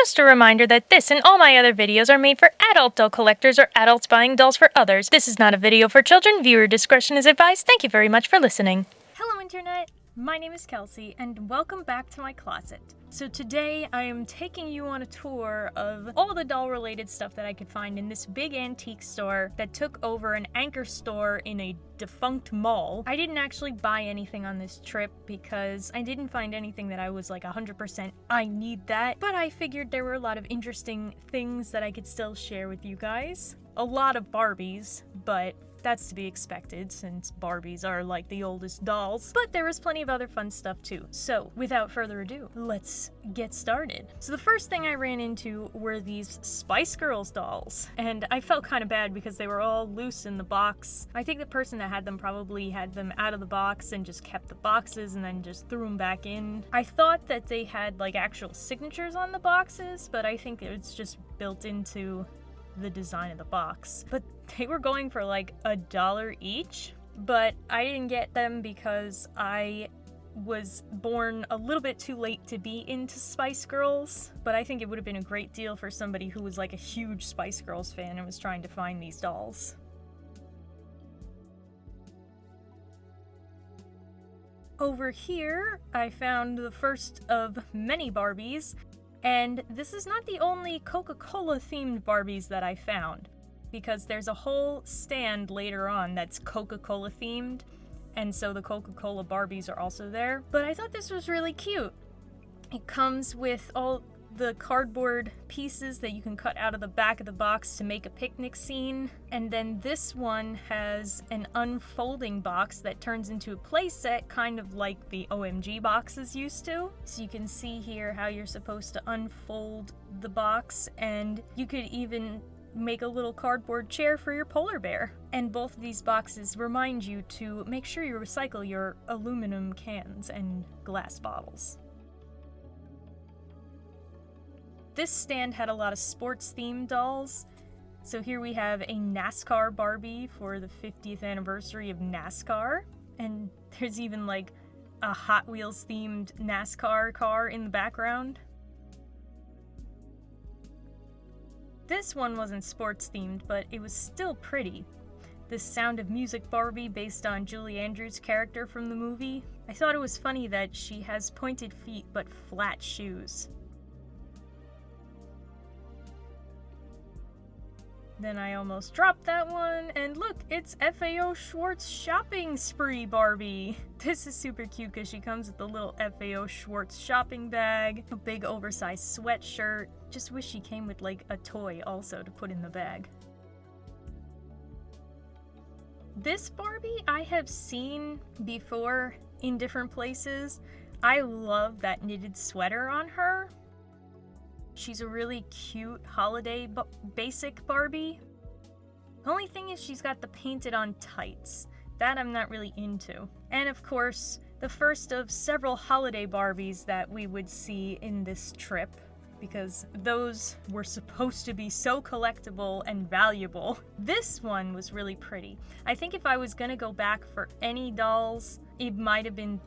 Just a reminder that this and all my other videos are made for adult doll collectors or adults buying dolls for others. This is not a video for children. Viewer discretion is advised. Thank you very much for listening. Hello Internet, my name is Kelsey and welcome back to my closet. So today I am taking you on a tour of all the doll related stuff that I could find in this big antique store that took over an anchor store in a defunct mall. I didn't actually buy anything on this trip because I didn't find anything that I was like 100% I need that, but I figured there were a lot of interesting things that I could still share with you guys. A lot of Barbies, but that's to be expected since Barbies are like the oldest dolls, but there was plenty of other fun stuff too. So without further ado, let's get started. So the first thing I ran into were these Spice Girls dolls, and I felt kind of bad because they were all loose in the box. I think the person that had them probably had them out of the box and just kept the boxes and then just threw them back in. I thought that they had like actual signatures on the boxes, but I think it's just built into the design of the box. But they were going for like $1 each, but I didn't get them because I was born a little bit too late to be into Spice Girls, but I think it would have been a great deal for somebody who was like a huge Spice Girls fan and was trying to find these dolls. Over here, I found the first of many Barbies. And this is not the only Coca-Cola themed Barbies that I found, because there's a whole stand later on that's Coca-Cola themed, and so the Coca-Cola Barbies are also there. But I thought this was really cute. It comes with all the cardboard pieces that you can cut out of the back of the box to make a picnic scene. And then this one has an unfolding box that turns into a playset, kind of like the OMG boxes used to. So you can see here how you're supposed to unfold the box, and you could even make a little cardboard chair for your polar bear. And both of these boxes remind you to make sure you recycle your aluminum cans and glass bottles. This stand had a lot of sports-themed dolls. So here we have a NASCAR Barbie for the 50th anniversary of NASCAR. And there's even like a Hot Wheels-themed NASCAR car in the background. This one wasn't sports-themed, but it was still pretty. This Sound of Music Barbie based on Julie Andrews' character from the movie. I thought it was funny that she has pointed feet but flat shoes. Then I almost dropped that one, and look, it's FAO Schwartz Shopping Spree Barbie. This is super cute because she comes with a little FAO Schwartz shopping bag, a big oversized sweatshirt. Just wish she came with like a toy also to put in the bag. This Barbie I have seen before in different places. I love that knitted sweater on her. She's a really cute holiday basic Barbie. The only thing is she's got the painted on tights. That I'm not really into. And of course, the first of several holiday Barbies that we would see in this trip, because those were supposed to be so collectible and valuable. This one was really pretty. I think if I was gonna go back for any dolls, it might have been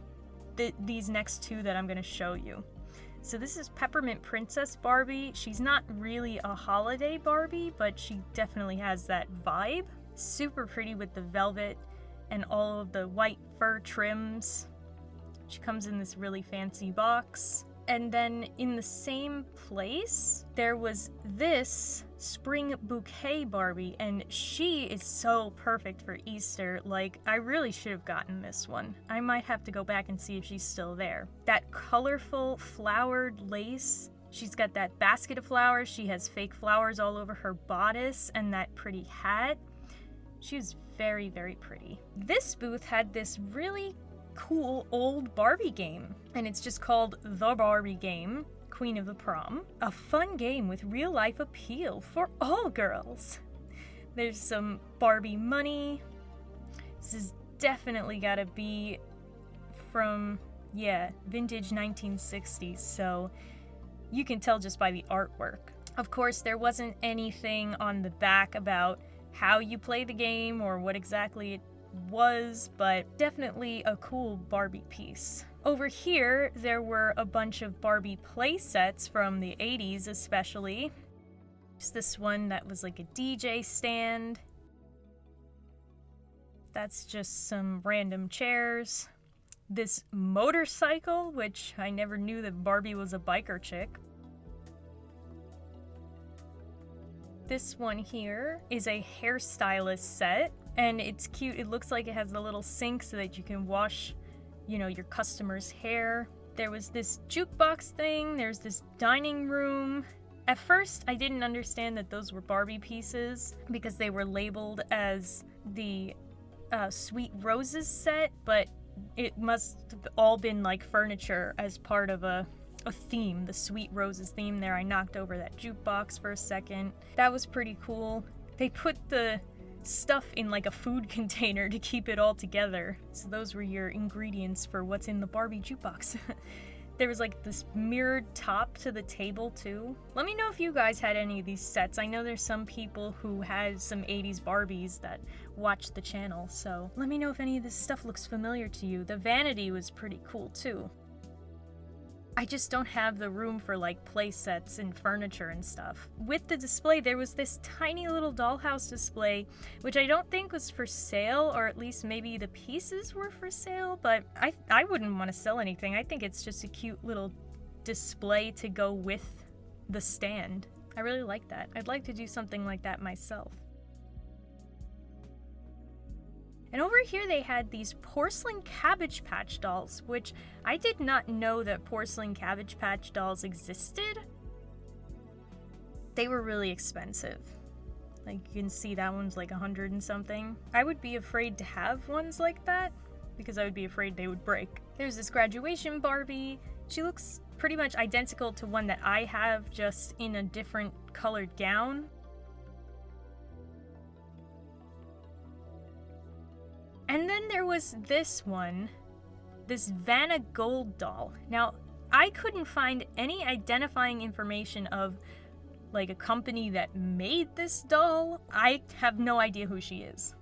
these next two that I'm gonna show you. So this is Peppermint Princess Barbie. She's not really a holiday Barbie, but she definitely has that vibe. Super pretty with the velvet and all of the white fur trims. She comes in this really fancy box. And then in the same place, there was this Spring Bouquet Barbie, and she is so perfect for Easter. Like, I really should have gotten this one. I might have to go back and see if she's still there. That colorful flowered lace. She's got that basket of flowers. She has fake flowers all over her bodice and that pretty hat. She was very, very pretty. This booth had this really cool old Barbie game, and it's just called The Barbie Game, Queen of the Prom. A fun game with real-life appeal for all girls. There's some Barbie money. This is definitely gotta be from, vintage 1960s, so you can tell just by the artwork. Of course, there wasn't anything on the back about how you play the game or what exactly it was, but definitely a cool Barbie piece. Over here, there were a bunch of Barbie Playsets from the 80s especially. Just this one that was like a DJ stand. That's just some random chairs. This motorcycle, which I never knew that Barbie was a biker chick. This one here is a hairstylist set, and it's cute. It looks like it has a little sink so that you can wash, you know, your customer's hair. There was this jukebox thing. There's this dining room. At first, I didn't understand that those were Barbie pieces because they were labeled as the Sweet Roses set, but it must have all been like furniture as part of a theme, the Sweet Roses theme there. I knocked over that jukebox for a second. That was pretty cool. They put the stuff in like a food container to keep it all together. So those were your ingredients for what's in the Barbie jukebox. There was like this mirrored top to the table too. Let me know if you guys had any of these sets. I know there's some people who had some 80s Barbies that watch the channel, so let me know if any of this stuff looks familiar to you. The vanity was pretty cool too. I just don't have the room for like play sets and furniture and stuff. With the display, there was this tiny little dollhouse display, which I don't think was for sale, or at least maybe the pieces were for sale, but I wouldn't want to sell anything. I think it's just a cute little display to go with the stand. I really like that. I'd like to do something like that myself. And over here they had these porcelain Cabbage Patch dolls, which I did not know that porcelain Cabbage Patch dolls existed. They were really expensive. Like, you can see that one's like 100 and something. I would be afraid to have ones like that because I would be afraid they would break. There's this graduation Barbie. She looks pretty much identical to one that I have, just in a different colored gown. And then there was this one, this Vanna gold doll. Now, I couldn't find any identifying information of like a company that made this doll. I have no idea who she is.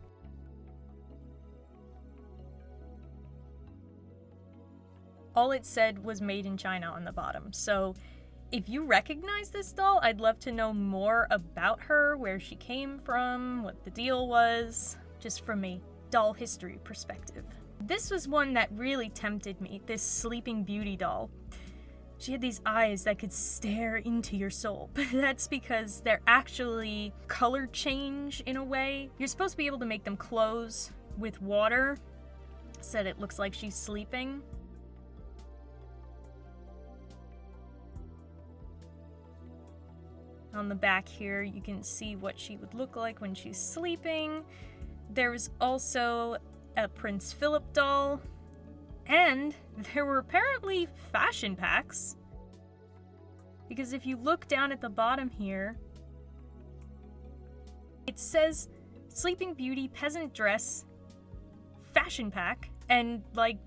All it said was made in China on the bottom. So if you recognize this doll, I'd love to know more about her, where she came from, what the deal was, just from a doll history perspective. This was one that really tempted me, this Sleeping Beauty doll. She had these eyes that could stare into your soul, but that's because they're actually color change in a way. You're supposed to be able to make them close with water so that it looks like she's sleeping. On the back here, you can see what she would look like when she's sleeping. There was also a Prince Philip doll, and there were apparently fashion packs. Because if you look down at the bottom here, it says Sleeping Beauty Peasant Dress Fashion Pack, and like,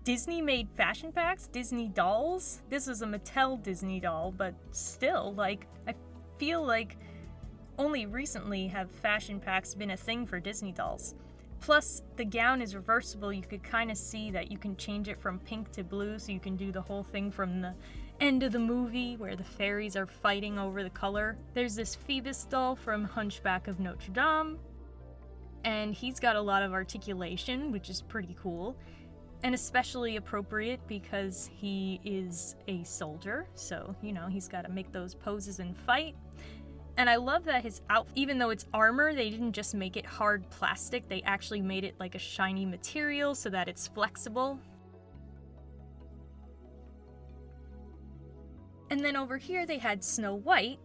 Disney made fashion packs? Disney dolls? This was a Mattel Disney doll, but still, like, I feel like only recently have fashion packs been a thing for Disney dolls. Plus, the gown is reversible. You could kind of see that you can change it from pink to blue, so you can do the whole thing from the end of the movie where the fairies are fighting over the color. There's this Phoebus doll from Hunchback of Notre Dame, and he's got a lot of articulation, which is pretty cool, and especially appropriate because he is a soldier, so, you know, he's got to make those poses and fight. And I love that his outfit, even though it's armor, they didn't just make it hard plastic, they actually made it like a shiny material so that it's flexible. And then over here they had Snow White.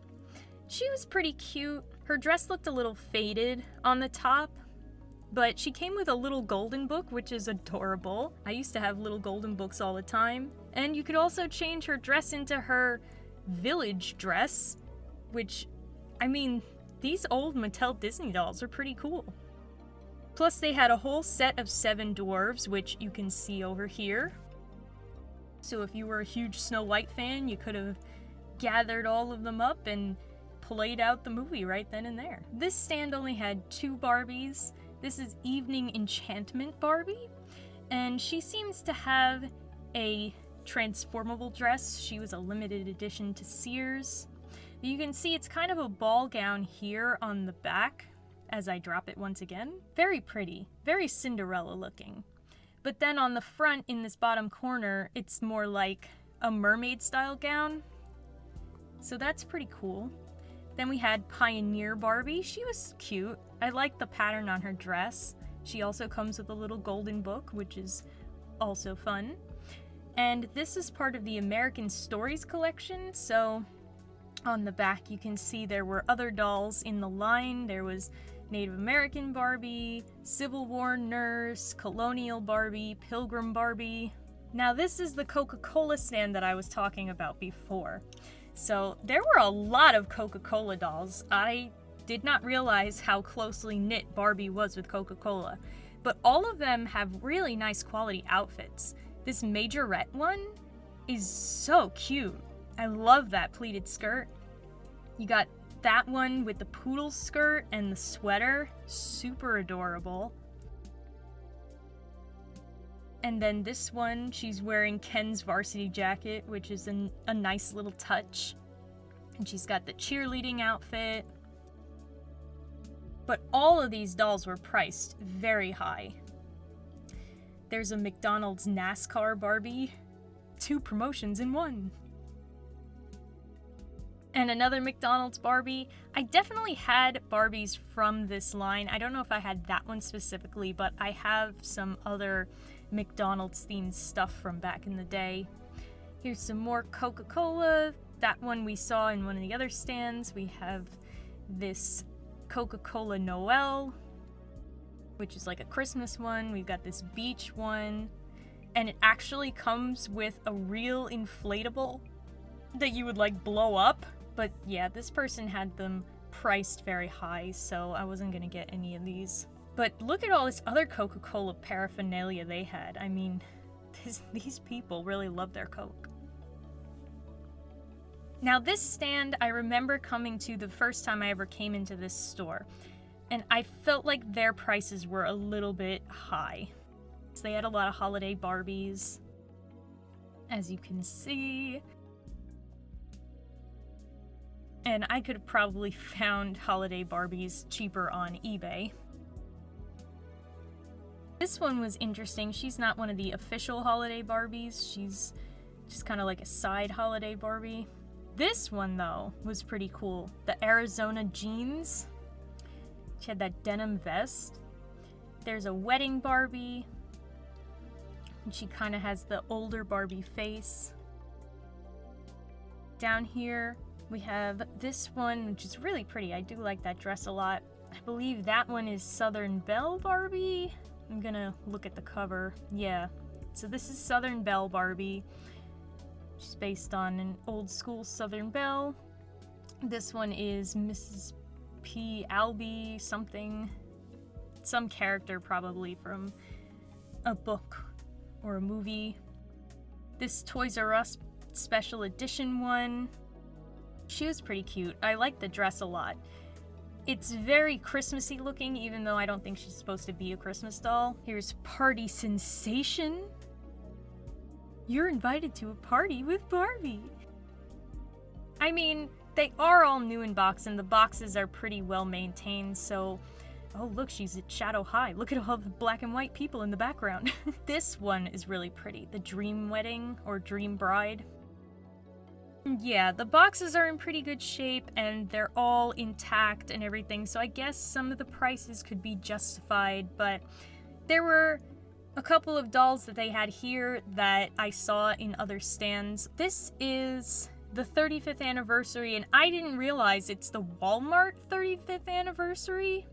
She was pretty cute. Her dress looked a little faded on the top, but she came with a little golden book, which is adorable. I used to have little golden books all the time. And you could also change her dress into her village dress, which, I mean, these old Mattel Disney dolls are pretty cool. Plus they had a whole set of 7 dwarves, which you can see over here. So if you were a huge Snow White fan, you could have gathered all of them up and played out the movie right then and there. This stand only had 2 Barbies. This is Evening Enchantment Barbie, And she seems to have a transformable dress. She was a limited edition to Sears. But you can see it's kind of a ball gown here on the back as I drop it once again. Very pretty, very Cinderella looking. But then on the front in this bottom corner, it's more like a mermaid style gown. So that's pretty cool. Then we had Pioneer Barbie. She was cute. I like the pattern on her dress. She also comes with a little golden book, which is also fun. And this is part of the American Stories collection, so on the back you can see there were other dolls in the line. There was Native American Barbie, Civil War nurse, Colonial Barbie, Pilgrim Barbie. Now this is the Coca-Cola stand that I was talking about before. So there were a lot of Coca-Cola dolls. I did not realize how closely knit Barbie was with Coca-Cola, but all of them have really nice quality outfits. This Majorette one is so cute. I love that pleated skirt. You got that one with the poodle skirt and the sweater, super adorable. And then this one, she's wearing Ken's varsity jacket, which is a nice little touch. And she's got the cheerleading outfit. But all of these dolls were priced very high. There's a McDonald's NASCAR Barbie. 2 promotions in 1. And another McDonald's Barbie. I definitely had Barbies from this line. I don't know if I had that one specifically, but I have some other McDonald's themed stuff from back in the day. Here's some more Coca-Cola. That one we saw in one of the other stands. We have this Coca-Cola Noel, which is like a Christmas one. We've got this beach one, and it actually comes with a real inflatable that you would like blow up. But yeah, this person had them priced very high, so I wasn't gonna get any of these. But look at all this other Coca-Cola paraphernalia they had. I mean, these people really love their Coke. Now this stand I remember coming to the first time I ever came into this store, and I felt like their prices were a little bit high. So they had a lot of holiday Barbies, as you can see. And I could have probably found holiday Barbies cheaper on eBay. This one was interesting. She's not one of the official holiday Barbies. She's just kind of like a side holiday Barbie. This one, though, was pretty cool. The Arizona jeans. She had that denim vest. There's a wedding Barbie. And she kind of has the older Barbie face. Down here, we have this one, which is really pretty. I do like that dress a lot. I believe that one is Southern Belle Barbie. I'm gonna look at the cover. Yeah. So this is Southern Belle Barbie. She's based on an old school Southern Belle. This one is Mrs. P. Albee something. Some character probably from a book or a movie. This Toys R Us special edition one. She was pretty cute. I like the dress a lot. It's very Christmassy looking, even though I don't think she's supposed to be a Christmas doll. Here's Party Sensation. You're invited to a party with Barbie. I mean, they are all new in box, and the boxes are pretty well maintained, so... Oh, look, she's at Shadow High. Look at all the black and white people in the background. This one is really pretty. The Dream Wedding, or Dream Bride. Yeah, the boxes are in pretty good shape, and they're all intact and everything, so I guess some of the prices could be justified, but there were a couple of dolls that they had here that I saw in other stands. This is the 35th anniversary, and I didn't realize it's the Walmart 35th anniversary,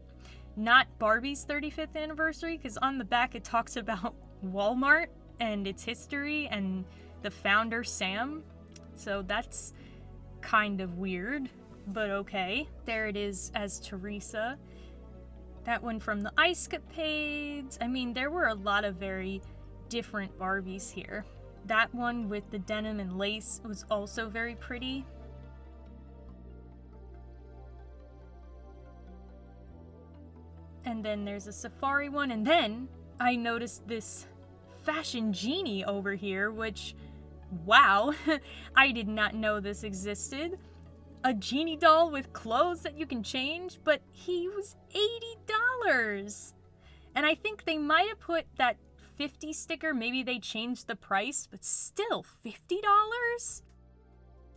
not Barbie's 35th anniversary, because on the back it talks about Walmart and its history and the founder, Sam. So that's kind of weird, but okay. There it is as Teresa. That one from the Ice Capades. I mean, there were a lot of very different Barbies here. That one with the denim and lace was also very pretty. And then there's a safari one, and then I noticed this fashion Genie over here, which, wow, I did not know this existed. A Genie doll with clothes that you can change, but he was $80. And I think they might have put that 50 sticker, maybe they changed the price, but still, $50?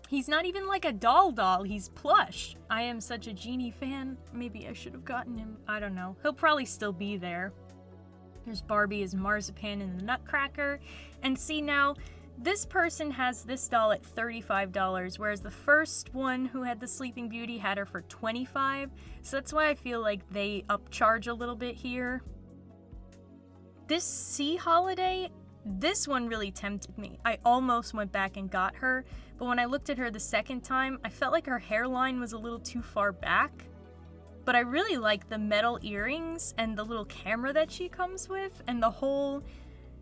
He's not even like a doll, he's plush. I am such a Genie fan, maybe I should have gotten him, I don't know. He'll probably still be there. There's Barbie as Marzipan in the Nutcracker. And see now, this person has this doll at $35, whereas the first one who had the Sleeping Beauty had her for $25. So that's why I feel like they upcharge a little bit here. This Sea Holiday, this one really tempted me. I almost went back and got her, but when I looked at her the second time, I felt like her hairline was a little too far back. But I really like the metal earrings and the little camera that she comes with, and the whole,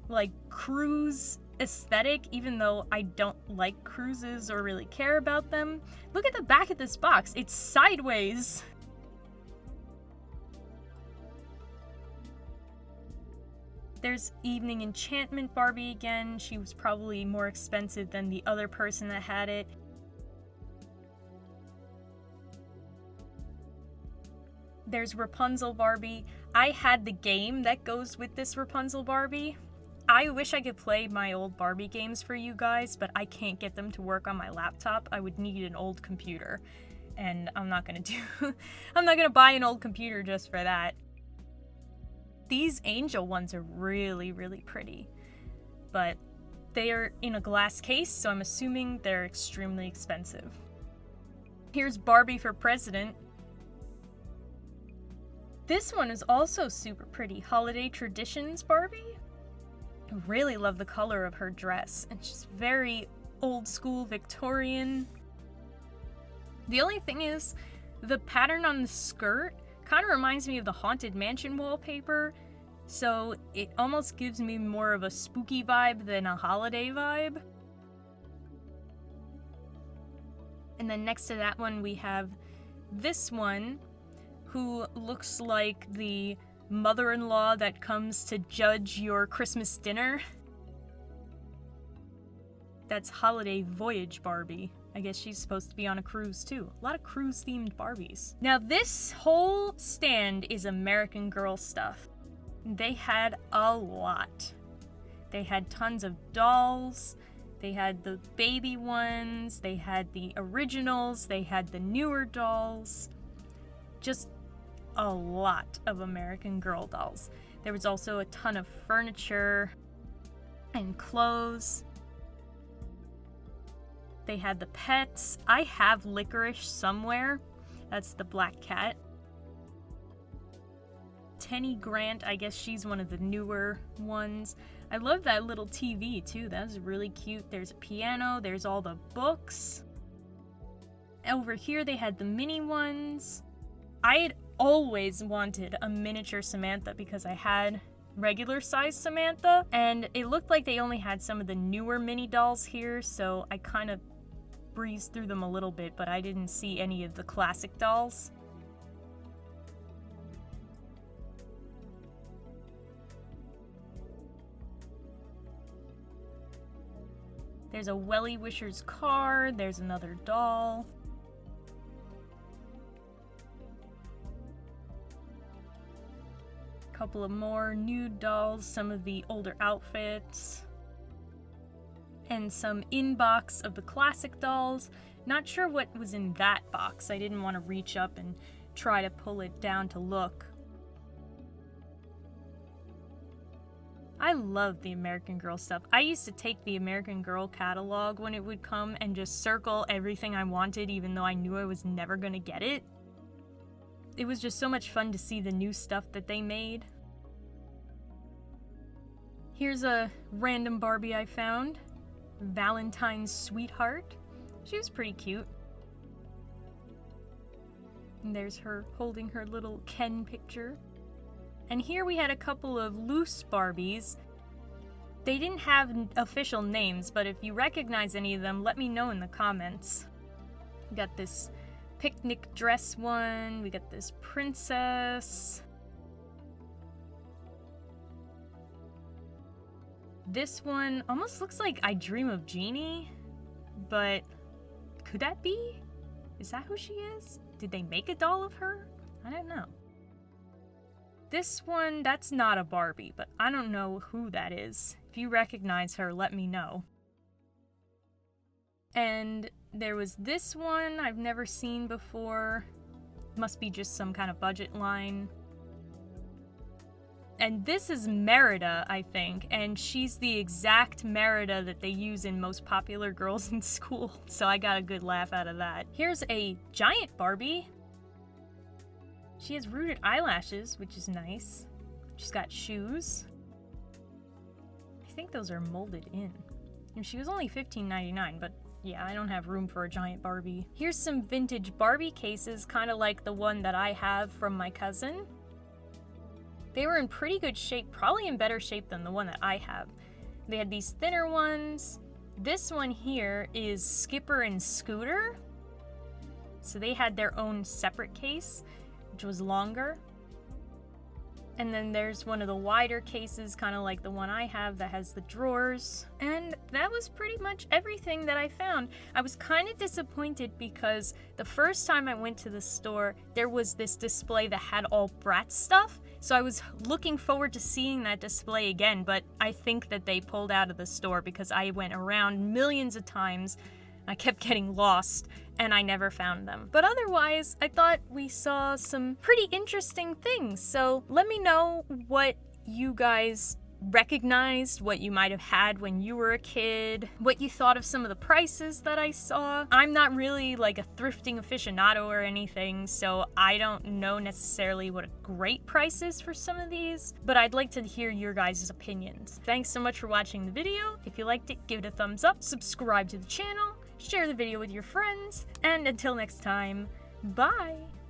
like, cruise aesthetic, even though I don't like cruises or really care about them. Look at the back of this box, it's sideways. There's Evening Enchantment Barbie again. She was probably more expensive than the other person that had it. There's Rapunzel Barbie. I had the game that goes with this Rapunzel Barbie. I wish I could play my old Barbie games for you guys, but I can't get them to work on my laptop. I would need an old computer, and I'm not gonna buy an old computer just for that. These angel ones are really, really pretty, but they are in a glass case, so I'm assuming they're extremely expensive. Here's Barbie for President. This one is also super pretty. Holiday Traditions Barbie. I really love the color of her dress, and she's very old school Victorian. The only thing is, the pattern on the skirt kind of reminds me of the Haunted Mansion wallpaper, so it almost gives me more of a spooky vibe than a holiday vibe. And then next to that one we have this one, who looks like the mother-in-law that comes to judge your Christmas dinner. That's Holiday Voyage Barbie. I guess she's supposed to be on a cruise too. A lot of cruise-themed Barbies. Now this whole stand is American Girl stuff. They had a lot. They had tons of dolls. They had the baby ones. They had the originals. They had the newer dolls. Just a lot of American Girl dolls. There was also a ton of furniture and clothes. They had the pets. I have Licorice somewhere. That's the black cat. Tenny Grant, I guess she's one of the newer ones. I love that little TV too. That was really cute. There's a piano. There's all the books. Over here they had the mini ones. I had always wanted a miniature Samantha because I had regular size Samantha, and it looked like they only had some of the newer mini dolls here, so I kind of breezed through them a little bit, but I didn't see any of the classic dolls. There's a Welly Wisher's car, there's another doll. Couple of more nude dolls, some of the older outfits, and some in-box of the classic dolls. Not sure what was in that box. I didn't want to reach up and try to pull it down to look. I love the American Girl stuff. I used to take the American Girl catalog when it would come and just circle everything I wanted, even though I knew I was never gonna get it. It was just so much fun to see the new stuff that they made. Here's a random Barbie I found. Valentine's Sweetheart. She was pretty cute. And there's her holding her little Ken picture. And here we had a couple of loose Barbies. They didn't have official names, but if you recognize any of them, let me know in the comments. We got this picnic dress one, we got this princess. This one almost looks like I Dream of Genie, but could that be? Is that who she is? Did they make a doll of her? I don't know. This one, that's not a Barbie, but I don't know who that is. If you recognize her, let me know. And there was this one I've never seen before. Must be just some kind of budget line. And this is Merida, I think, and she's the exact Merida that they use in Most Popular Girls in School, so I got a good laugh out of that. Here's a giant Barbie. She has rooted eyelashes, which is nice. She's got shoes. I think those are molded in. And she was only $15.99, but yeah, I don't have room for a giant Barbie. Here's some vintage Barbie cases, kind of like the one that I have from my cousin. They were in pretty good shape, probably in better shape than the one that I have. They had these thinner ones. This one here is Skipper and Scooter. So they had their own separate case, which was longer. And then there's one of the wider cases, kind of like the one I have that has the drawers. And that was pretty much everything that I found. I was kind of disappointed because the first time I went to the store, there was this display that had all Bratz stuff. So I was looking forward to seeing that display again, but I think that they pulled out of the store because I went around millions of times. I kept getting lost, and I never found them. But otherwise, I thought we saw some pretty interesting things. So let me know what you guys recognized, what you might have had when you were a kid, what you thought of some of the prices that I saw. I'm not really like a thrifting aficionado or anything, so I don't know necessarily what a great price is for some of these, but I'd like to hear your guys' opinions. Thanks so much for watching the video. If you liked it, give it a thumbs up, subscribe to the channel, share the video with your friends, and until next time, bye!